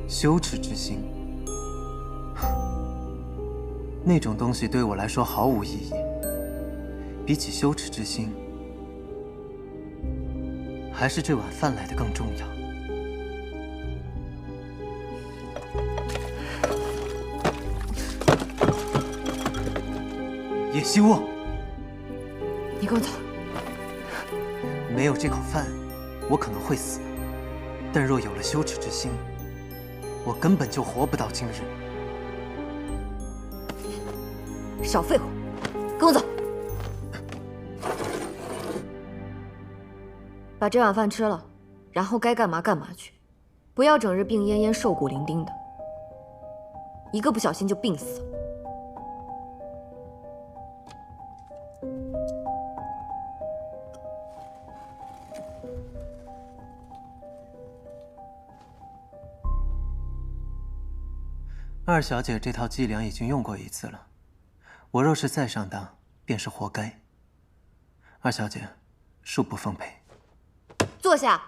羞耻之心，那种东西对我来说毫无意义。比起羞耻之心，还是这碗饭来的更重要。叶希沃，
你给我走！
没有这口饭，我可能会死；但若有了羞耻之心，我根本就活不到今日。
少废话，跟我走！把这碗饭吃了，然后该干嘛干嘛去，不要整日病恹恹、瘦骨伶仃的，一个不小心就病死了。
二小姐这套伎俩已经用过一次了，我若是再上当，便是活该。二小姐，恕不奉陪。
坐下。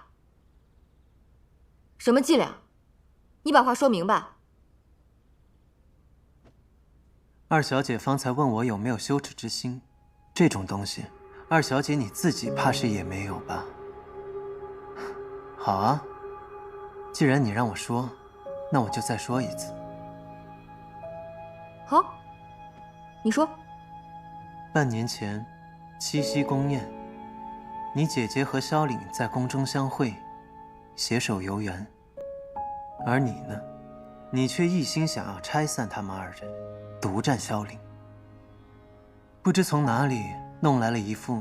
什么伎俩？你把话说明白。
二小姐方才问我有没有羞耻之心，这种东西，二小姐你自己怕是也没有吧？好啊，既然你让我说，那我就再说一次。
好，你说。
半年前，七夕宫宴，你姐姐和萧凛在宫中相会，携手游园。而你呢，你却一心想要拆散他们二人，独占萧凛。不知从哪里弄来了一副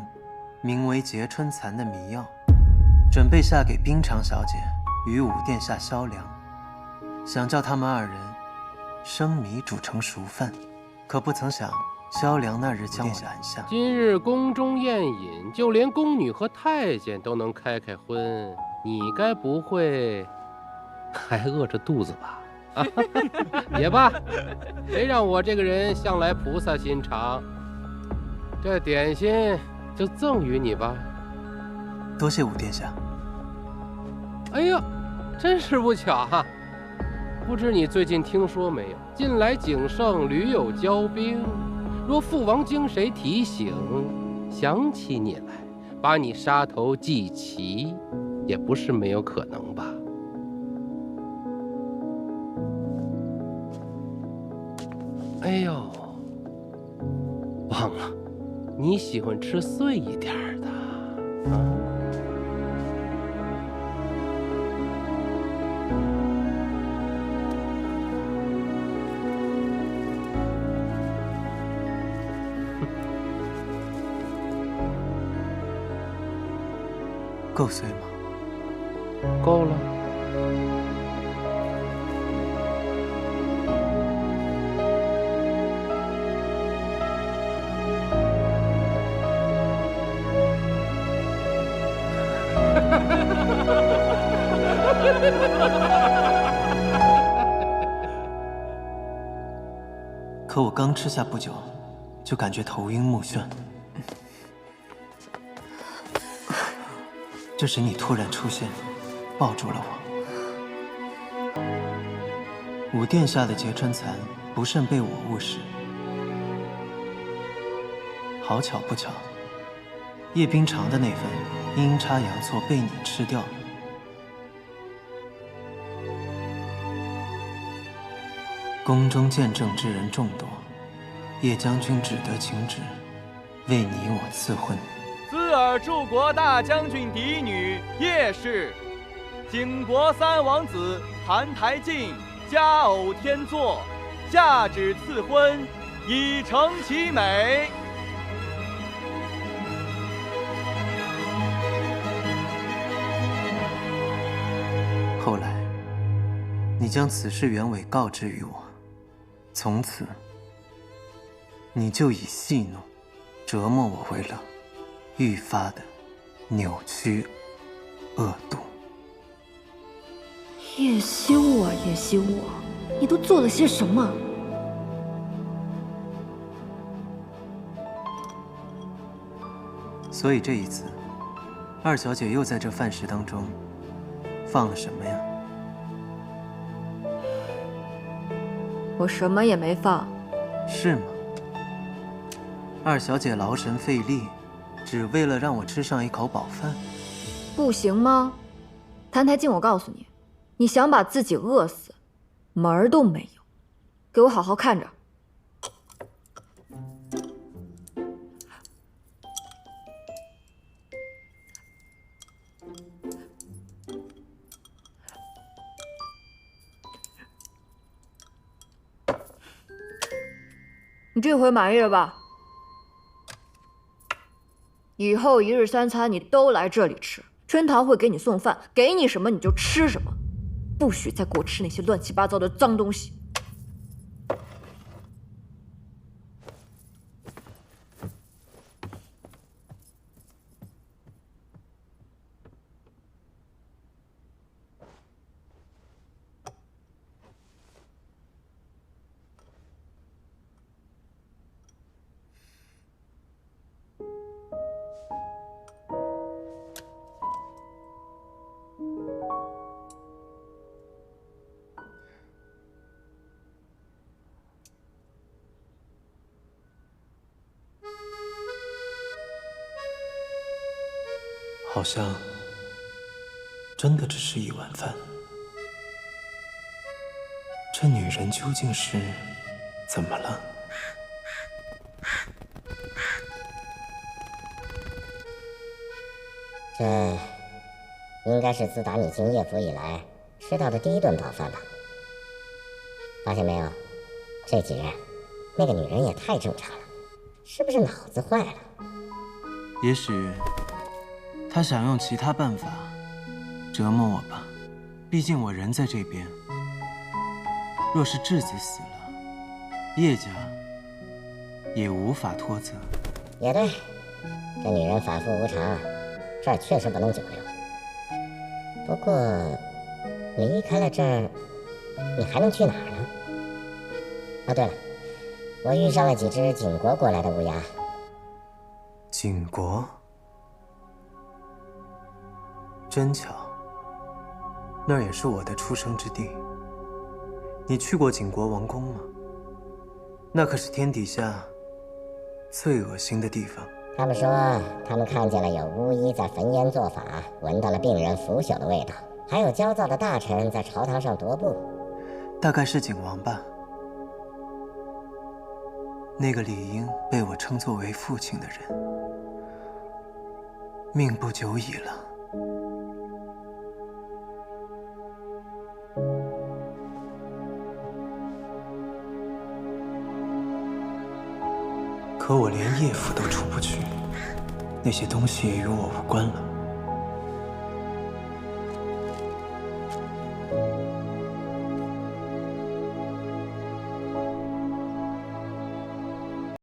名为结春蚕的迷药，准备下给冰长小姐与武殿下萧良，想叫他们二人生米煮成熟饭。可不曾想，萧良那日将我拦下。
今日宫中宴饮，就连宫女和太监都能开荤，你该不会还饿着肚子吧？也罢，谁让我这个人向来菩萨心肠，这点心就赠予你吧。
多谢武殿下。
哎呀，真是不巧哈！不知你最近听说没有？近来景圣屡有骄兵，若父王经谁提醒，想起你来，把你杀头祭旗，也不是没有可能吧？哎呦，忘了，你喜欢吃碎一点的啊。
够碎吗？
够了。
可我刚吃下不久，就感觉头晕目眩。这时你突然出现，抱住了我。武殿下的劫春残不慎被我误食，好巧不巧，叶冰长的那份阴差阳错被你吃掉了。宫中见证之人众多，叶将军只得请旨，为你我赐婚。
兹尔柱国大将军嫡女叶氏，景国三王子澹台烬佳偶天作，下旨赐婚，以成其美。
后来，你将此事原委告知于我，从此，你就以戏弄、折磨我为乐，愈发的扭曲、恶毒。
叶修啊，叶修啊，你都做了些什么？
所以这一次，二小姐又在这饭食当中放了什么呀？
我什么也没放。
是吗？二小姐劳神费力，只为了让我吃上一口饱饭，
不行吗？澹台烬，我告诉你，你想把自己饿死，门儿都没有。给我好好看着。你这回满意了吧？以后一日三餐你都来这里吃，春桃会给你送饭，给你什么你就吃什么，不许再给我吃那些乱七八糟的脏东西。
好像真的只是一碗饭。这女人究竟是怎么了？
这应该是自打你进叶府以来吃到的第一顿饱饭吧？发现没有，这几日那个女人也太正常了，是不是脑子坏了？
也许她想用其他办法折磨我吧，毕竟我人在这边。若是质子死了，叶家也无法脱责。
也对，这女人反复无常，这儿确实不能久留。不过离开了这儿，你还能去哪儿呢？啊，对了，我遇上了几只景国过来的乌鸦。
景国？真巧，那儿也是我的出生之地。你去过景国王宫吗？那可是天底下最恶心的地方。
他们说，他们看见了有巫医在焚烟做法，闻到了病人腐朽的味道，还有焦躁的大臣在朝堂上踱步。
大概是景王吧。那个理应被我称作为父亲的人，命不久矣了。可我连叶府都出不去，那些东西也与我无关了。